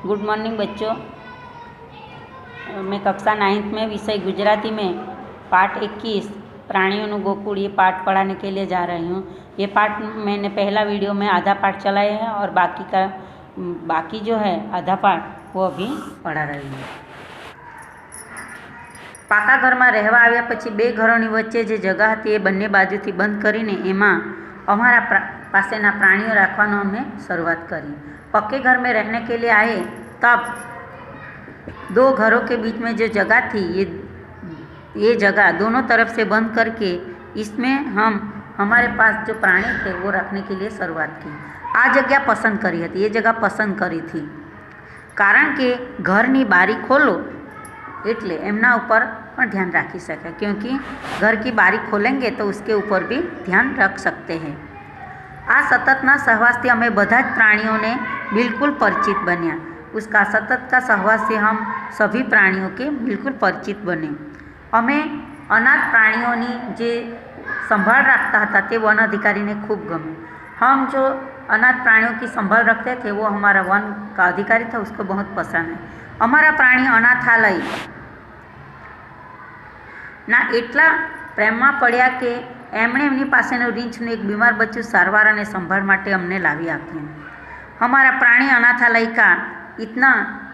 Good morning बच्चों। मैं कक्षा 9th में विषय गुजराती में पाठ 21 प्राणियों गोकुल ये पाठ पढ़ाने के लिए जा रही हूँ। ये पाठ मैंने पहला वीडियो में आधा पाठ चलाए हैं और बाकी जो है आधा पाठ वो अभी पढ़ा रही हूँ। पाका घर में रहवा आव्या पछी बे घरोनी वच्चे जे जगह हती ए बंने बाजुथी बंद करीने एमां अमारा पासेना प्राणियों राखवानो अमे शरूआत करी। पक्के घर में रहने के लिए आए तब 2 घरों के बीच में जो जगह थी ये जगह दोनों तरफ से बंद करके इसमें हम हमारे पास जो प्राणी थे वो रखने के लिए शुरुआत की। आ जगह पसंद करी थी, ये जगह पसंद करी थी कारण के घरनी बारी खोलो एटले एमना ऊपर पर ध्यान राखी सके, क्योंकि घर की बारी खोलेंगे तो उसके ऊपर भी ध्यान रख सकते हैं। आ सततना सहवास से हमें बधा ज प्राणियों ने बिल्कुल परिचित बन्या। उसका सतत का सहवास से हम सभी प्राणियों के बिल्कुल परिचित बने। हमें अनाथ प्राणियों जे संभाल रखता था ते वन अधिकारी ने खूब गमे। हम जो अनाथ प्राणियों की संभाल रखते थे वो हमारा वन का अधिकारी था, उसको बहुत पसंद है। हमारा प्राणी अनाथालय ना एटला प्रेम में पड़्या के एमणे एमनी पासेनो रींछनुं एक बीमार बच्चुं सारवार अने संभाळ माटे अमने लावी आप्युं। हमारा प्राणी अनाथालय का इतना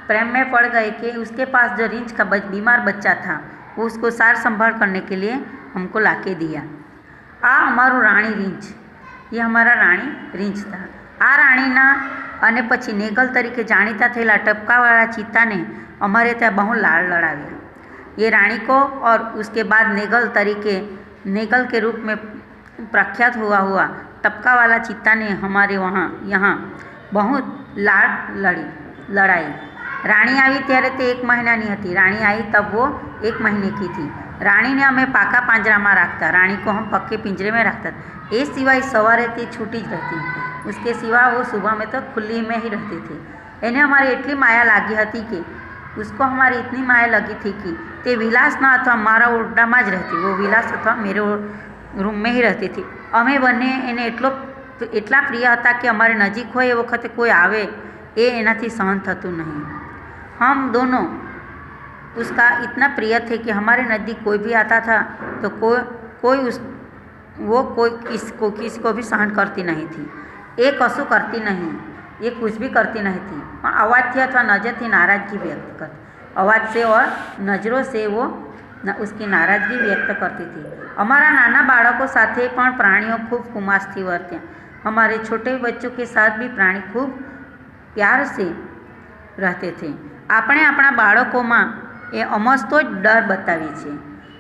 प्रेम में पड़ गए कि उसके पास जो रींछ का बीमार बच्चा था वो उसको सार संभाल करने के लिए हमको लाके दिया। आ हमारू राणी रींछ, ये हमारा राणी रींछ था। आ राणीना अने पछी नेगल तरीके जाणीता थयेला टपकावाळा चीता ने अमारे त्यां बहु लाड़ लड़ाव्या। ये रानी को और उसके बाद नेगल के रूप में प्रख्यात हुआ टपका वाला चीता ने हमारे यहाँ बहुत लाड़ लड़ाई। रानी आई त्यारे ते 1 महीनानी हती। रानी आई तब वो 1 महीने की थी। रानी ने हमें पाका पांजरा में रखता, रानी को हम पक्के पिंजरे में रखता। ये सिवाय सवारे थी छूटी ज रहती, उसके सिवा वो सुबह में तो खुली में ही रहती थी। इन्हें हमारी इतनी माया लगी थी कि उसको हमारी इतनी माया लगी थी कि ते विलासना अथवा मारा ओरडा में ज रहती, वो विलास अथवा मेरे रूम में ही रहती थी। अमे बने एने एटला प्रिय था कि अमारे नजीक हो ए वखते कोई आवे ए एनाथी सहन थतुं नहीं। हम दोनों उसका इतना प्रिय थे कि हमारे नज़दीक कोई भी आता था तो किसी को भी सहन करती नहीं थी। ये कशु करती नहीं, ये कुछ भी करती नहीं थी, पर आवाज़ थी अथवा नज़र थी नाराज़गी व्यक्त करती। आवाज़ से और नज़रों से वो उसकी नाराज़गी व्यक्त करती थी। हमारा नाना बाळको साथे पण प्राणियों खूब कुमासथी वर्त्या। हमारे छोटे बच्चों के साथ भी प्राणी खूब प्यार से रहते थे। આપણે આપણા બાળકોમાં એ અમસ્તો જ ડર બતાવીએ છીએ।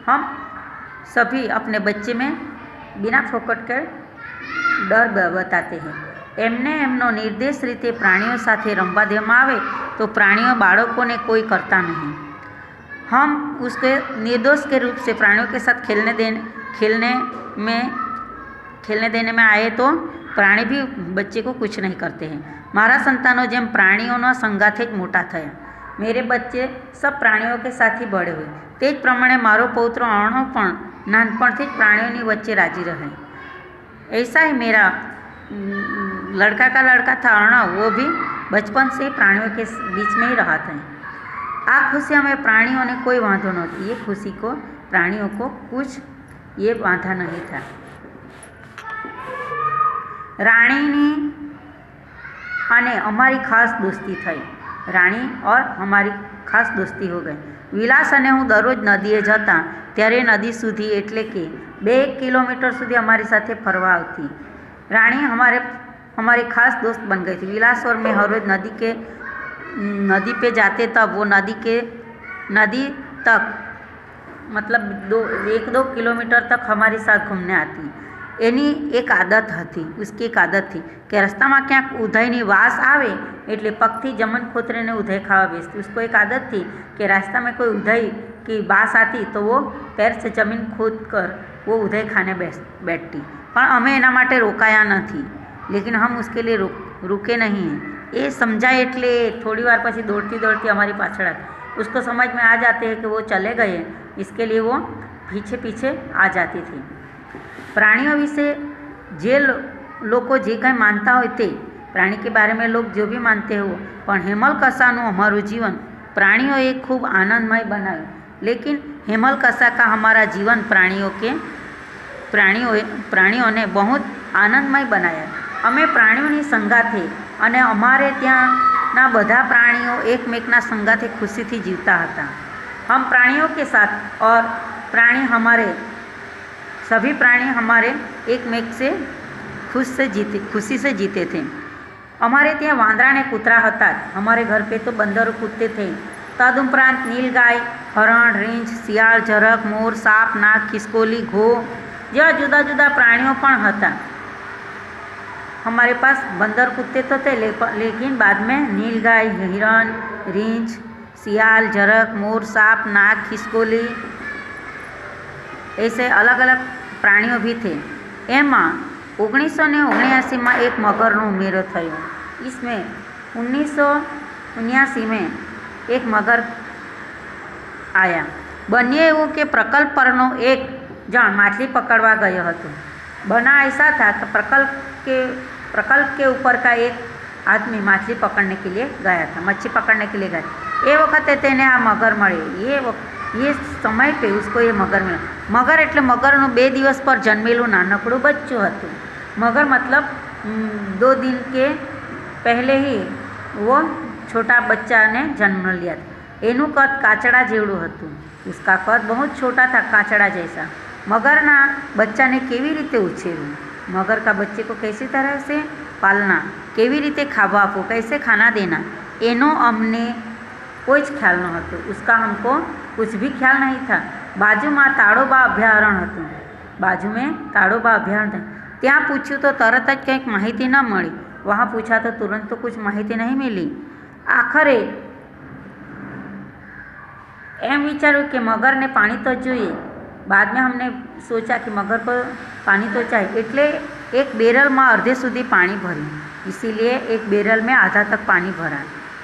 हम सभी अपने बच्चे में बिना फोकट के डर बताते हैं। एमने एमनो निर्देश रीते प्राणियों साथे रमवा देवामां आवे तो प्राणियों बाळकों ने कोई करता नहीं। हम उसके निर्दोष के रूप से प्राणियों के साथ खेलने देने में आए तो प्राणी भी बच्चे को कुछ नहीं करते हैं। मारा संतानों जेम प्राणियों संगाथे ज मोटा थया। मेरे बच्चे सब प्राणियों के साथ ही बड़े हुए, तेज प्रमाणे मारो पौत्र अर्णव पण नानपणथी ज प्राणियों वच्चे राजी रहे। ऐसा ही मेरा लड़का का लड़का था अर्णव, वो भी बचपन से प्राणियों के बीच में ही रहा था। आ खुशी हमें प्राणियों ने कोई वांधो नहोती, ये खुशी को प्राणियों को कुछ ये वांधा नहीं था। राणी अने हमारी खास दोस्ती थई। राणी और हमारी खास दोस्ती हो गई। विलास अने हूँ दररोज नदीए जता त्यारे नदी सुधी एटले के 2 किलोमीटर सुधी अमारी साथे फरवा आवती। राणी हमारी खास दोस्त बन गई थी। विलास और मैं हर रोज नदी पे जाते तब वो नदी तक मतलब 1-2 किलोमीटर तक हमारे साथ घूमने आती। एनी एक आदत थी, उसकी एक आदत थी कि रास्ता में क्या उधईनी वास आवे एटले पगथी जमन खोतरीने उधई खावा बेसती। उसको एक आदत थी कि रास्ता में कोई उधई की बास आती तो वो पैर से जमीन खोद कर वो उधई खाने बैठती। पर अमे एना माटे रोकाया नहीं, लेकिन हम उसके लिए रुके नहीं हैं। ये समझा एटले थोड़ी बार पछी दौड़ती हमारी पाछळ आती। उसको समझ में आ जाते हैं कि वो चले गए, इसके लिए वो पीछे आ जाती थी। प्राणियों विषे जे लोको जे कंई मानता होय ते प्राणी के बारे में लोग जो भी मानते हो, पण हेमलकसाનું અમારું जीवन प्राणियों खूब आनंदमय बनाए। लेकिन हेमलकसा का हमारा जीवन प्राणियों ने बहुत आनंदमय बनाया। अमे प्राणियों संगाथे अने अमारे त्याना बधा प्राणियों एकमेकना संगाथे खुशी थी जीवता हता। हम प्राणियों के साथ और सभी प्राणी हमारे एकमेक से खुशी से जीते थे। हमारे ત્યાં वांदरा ने कूतरा हता। हमारे घर पे तो बंदर कूदते थे। तदुपरांत नीलगाय, हरण, रींछ, शियाळ, झरक, मोर, साप, नाग, खिसकोली, घो जेवा जुदा जुदा प्राणियों पण हता। हमारे पास बंदर कुत्ते तो थे, लेकिन बाद में नीलगाय, हिरण, रींछ, शियाल, झरक, मोर, साप, नाग, खिसकोली ऐसे अलग अलग प्राणियों भी थे। एमा 1979 में एक मगरनो उमेरो थयो। इसमें 1979 में एक मगर आया। बन्ने एवं के प्रकल्प परनो एक जण माछली पकड़वा गयो हतो। बना ऐसा था कि प्रकल्प के ऊपर का एक आदमी मछली पकड़ने के लिए गया था। ये वखते तेने आ मगर मळ्यो। ये समय पे उसको ये मगर मिला। मगर एटले मगरनो 2 दिवस पर जन्मेलू नानकड़ू बच्चू हतुं। मगर मतलब 2 दिन के पहले ही वो छोटा बच्चा ने जन्म लिया था। एनु कद काचड़ा जेवड़ू हतुं। उसका कद बहुत छोटा था, काचड़ा जैसा। मगर ना बच्चा ने केवी रीते उछेरू, मगर का बच्चे को कैसी तरह से पालना, केवी रीते खावा आपो, कैसे खाना देना, एनो अमने कोई ख्याल न हतो। उसका हमको कुछ भी ख्याल नहीं था। बाजू में ताड़ोबा अभयारण्य हतुं। बाजू में ताड़ोबा अभयारण्य त्या पूछ्यू तो तरत ज कंईक माहिती न मळी। वहाँ पूछा तो तुरंत तो कुछ माहिती नहीं मिली। आखरे एम विचार्यु कि मगर ने पानी तो जोईए। बाद में हमने सोचा कि मगर को पानी तो चाहिए, एटले एक बेरल में अर्धे सुधी पानी भर्યું। इसीलिए एक बेरल में आधा तक पानी भरा।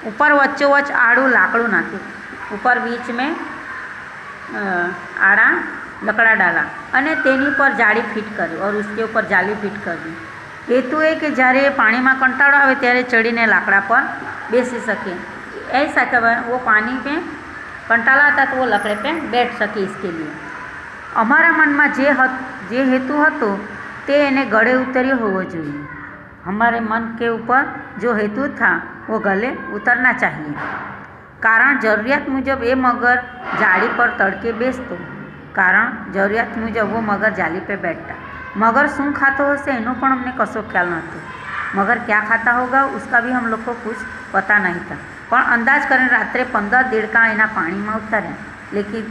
ऊपर वच्चोवच आड़ू लाकड़ू नाख्યું। ऊपर बीच में आड़ा लकड़ा डाला अने तेनी पर जाली फिट करी और उसके ऊपर जाली फिट कर दी। हेतु है कि જ્યારે પાણીમાં કંટાળો આવે ત્યારે ચડીને લાકડા પર બેસી શકે। ऐसा कि वो पानी में कंटाला आता तो वो लकड़े पे बैठ सके। इसके लिए हमारा मन में जे हेतु हतो ते एने गले उतर्यो होवो जोईए। हमारे मन के ऊपर जो हेतु था वो गले उतरना चाहिए। कारण जरूरियात मुजब ये मगर जाली पर तड़के बेसतो। कारण जरूरियात मुजब वो मगर जाली पे बैठता। मगर शू खातो हशे एनो पण अमने कशो ख्याल नहोतो। मगर क्या खाता होगा उसका भी हम लोग को कुछ पता नहीं था। पण अंदाज करें रात्रे 15 देड़का एना पानी में उतार्या। लेकिन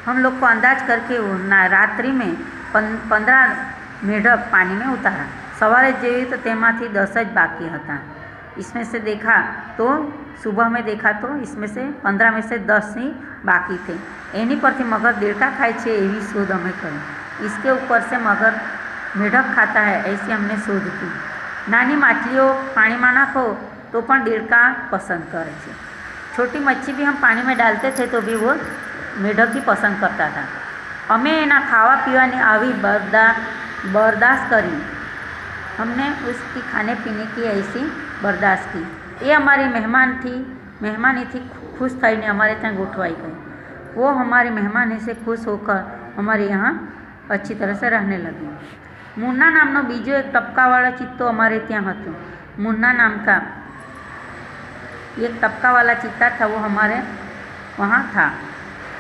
हम लोग को अंदाज करके रात्रि में 15 मेढक पानी में उतारा। सवारे जोई तो तेमांथी 10 ज बाकी हता। इसमें से देखा तो सुबह में देखा तो इसमें से 15 में से 10 ही बाकी थे। एनी परथी मगर देड़का खाय छे एवी शोध अमे करी। इसके ऊपर से मगर मेढक खाता है ऐसी हमने शोध की। नानी माछलियों पानी में नाखो तो पण देड़का पसंद करे छे। छोटी मच्छी भी हम पानी में डालते थे तो भी वो मेढक ही पसंद करता था। अमे एना खावा पीवानी आवी बर्दाश्त करी। हमने उसकी खाने पीने की ऐसी बर्दाश्त की। ये हमारी मेहमानी थी खुश थईने हमारे ત્યાં गोठवाई गई। वो हमारी मेहमानी से खुश होकर हमारे यहाँ अच्छी तरह से रहने लगी। मुन्ना नामनो बीजो एक टपकावाला चित्तो हमारे ત્યાં હતો। मुन्ना नाम का एक टपकावाला चित्ता था, वो हमारे वहाँ था।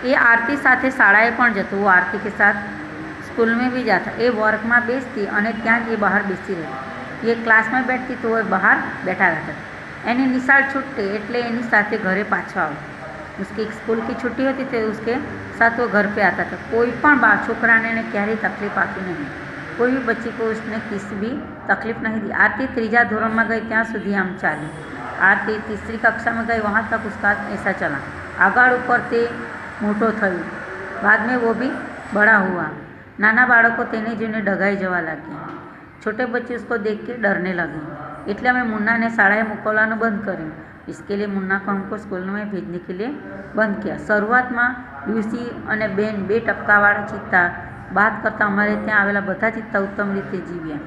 ये आरती साथे शाळाए पण जतो। वो आरती के साथ स्कूल में भी जाता। ये वर्क में बेसती और ત્યાં ये बाहर बेसी रहती। ये क्लास में बैठती तो वो बाहर बैठा रहता। एनी निशाळ छूटते एटले एनी साथे घरे पाछो आवतो। उसकी स्कूल की छुट्टी होती तो उसके साथ वो घर पे आता था। कोई पण छोकराने ने क्यारेय तकलीफ आपी नहीं। कोई भी बच्ची को उसने किसी भी तकलीफ नहीं दी। आरती 3જા ધોરણ में गई ત્યાં સુધી आम चाली। आरती 3રી कक्षा में गई, वहाँ तक उसका ऐसा चला। आगाड़ ऊपर ते मोटो थयो। बाद में वो भी बड़ा हुआ। नाना बाळको तेने जोईने डगाई जवा लाग्या। छोटे बच्चे उसको देख के डरने लगे। एटले अमे मुन्ना ने शाळाए मोकलवानुं बंद कर्युं। इसके लिए मुन्ना को हमको स्कूल में भेजने के लिए बंद किया। शुरुआत में लूसी और बेन 2 टपकावाळा चित्ता बात करता हमारे ત્યાં આવેલા બધા ચિત્તા उत्तम रीते जीव्या।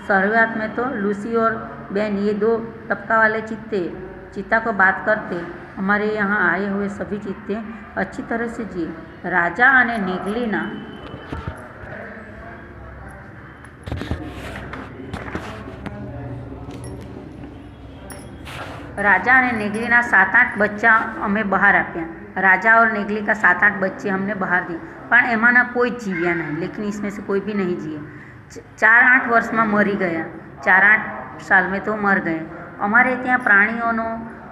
शुरुआत में तो लूसी और बहन ये 2 टपका वाले चीता को बात करते, हमारे यहाँ आए हुए सभी चीते अच्छी तरह से जिए। राजा અને નેગલીના राजा और नेगली ना 7-8 बच्चा अमे बहार आप्या। राजा और नेगली का 7-8 बच्चे हमने बहार दिए, पर एमाना कोई जीव्या नहीं, लेकिन इसमें से कोई भी नहीं जिए। 4-8 वर्ष में मरी गया, 4-8 साल में तो मर गए। अमारे त्यां प्राणीओनो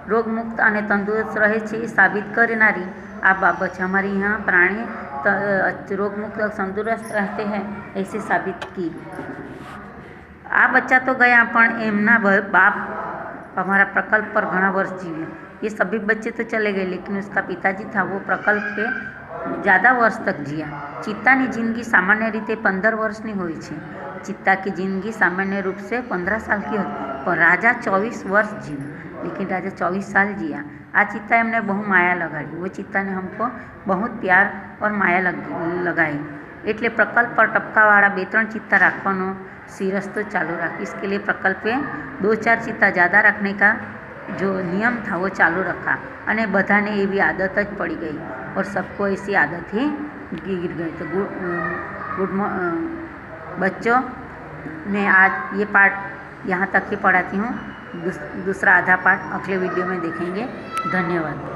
रोगमुक्त और तंदुरुस्त रहे छे साबित करनारी आ बाबत है। हमारे यहाँ प्राणी रोगमुक्त और तंदुरुस्त रहते हैं ऐसे साबित की। आ बच्चा तो गया, पण एमना बाप हमारा प्रकल्प पर घना वर्ष जीवे। ये सभी बच्चे तो चले गए, लेकिन उसका पिताजी था वो प्रकल्प पे ज़्यादा वर्ष तक जिया। चीता की जिंदगी सामान्य रीते 15 वर्षनी होय छे। चीता की जिंदगी सामान्य रूप से 15 साल की होती, पर राजा 24 वर्ष जीवा, लेकिन राजा 24 साल जिया। आ चीता एमने बहु माया लगाई। वो चीता ने हमको बहुत प्यार और माया लगाई। एटले प्रकल्प पर टपकावाड़ा 2-3 चीता राखवानो सिरस्तो चालू रखा। इसके लिए प्रकल्प पे 2-4 चीता ज़्यादा रखने का जो नियम था वो चालू रखा, अने बधाने एवी आदत ज पड़ी गई और सबको ऐसी आदत ही गिर गई। तो बच्चों, मैं आज ये पार्ट यहाँ तक ही पढ़ाती हूँ। दूसरा आधा पार्ट अगले वीडियो में देखेंगे। धन्यवाद।